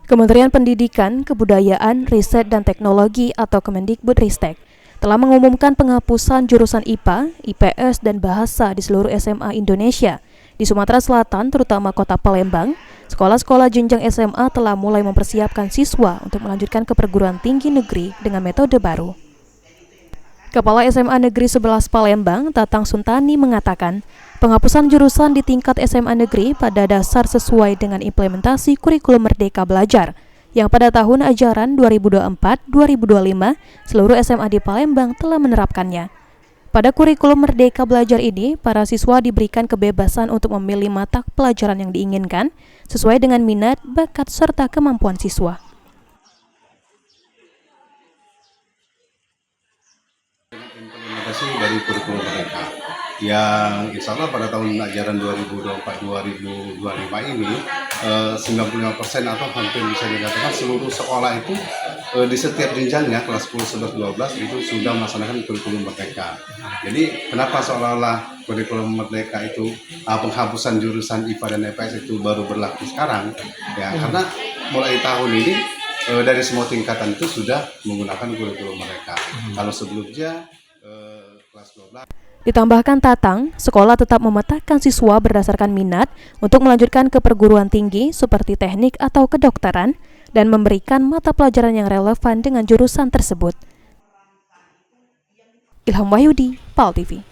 Kementerian Pendidikan, Kebudayaan, Riset, dan Teknologi atau Kemendikbudristek telah mengumumkan penghapusan jurusan IPA, IPS, dan Bahasa di seluruh SMA Indonesia. Di Sumatera Selatan, terutama kota Palembang, sekolah-sekolah jenjang SMA telah mulai mempersiapkan siswa untuk melanjutkan ke perguruan tinggi negeri dengan metode baru. Kepala SMA Negeri 11 Palembang, Tatang Suntani mengatakan, penghapusan jurusan di tingkat SMA Negeri pada dasar sesuai dengan implementasi kurikulum Merdeka Belajar, yang pada tahun ajaran 2024-2025 seluruh SMA di Palembang telah menerapkannya. Pada kurikulum Merdeka Belajar ini, para siswa diberikan kebebasan untuk memilih mata pelajaran yang diinginkan sesuai dengan minat, bakat, serta kemampuan siswa. Implementasi dari kurikulum Merdeka yang insya Allah pada tahun ajaran 2024-2025 ini 95% atau hampir bisa dikatakan seluruh sekolah itu di setiap jenjangnya kelas 10, 11, 12 itu sudah melaksanakan kurikulum Merdeka. Jadi kenapa seolah-olah kurikulum Merdeka itu penghapusan jurusan IPA dan IPS itu baru berlaku sekarang? Ya karena mulai tahun ini dari semua tingkatan itu sudah menggunakan kurikulum Merdeka. Kalau sebelumnya kelas 12. Ditambahkan Tatang, sekolah tetap memetakan siswa berdasarkan minat untuk melanjutkan ke perguruan tinggi seperti teknik atau kedokteran dan memberikan mata pelajaran yang relevan dengan jurusan tersebut. Ilham Wahyudi, PAL TV.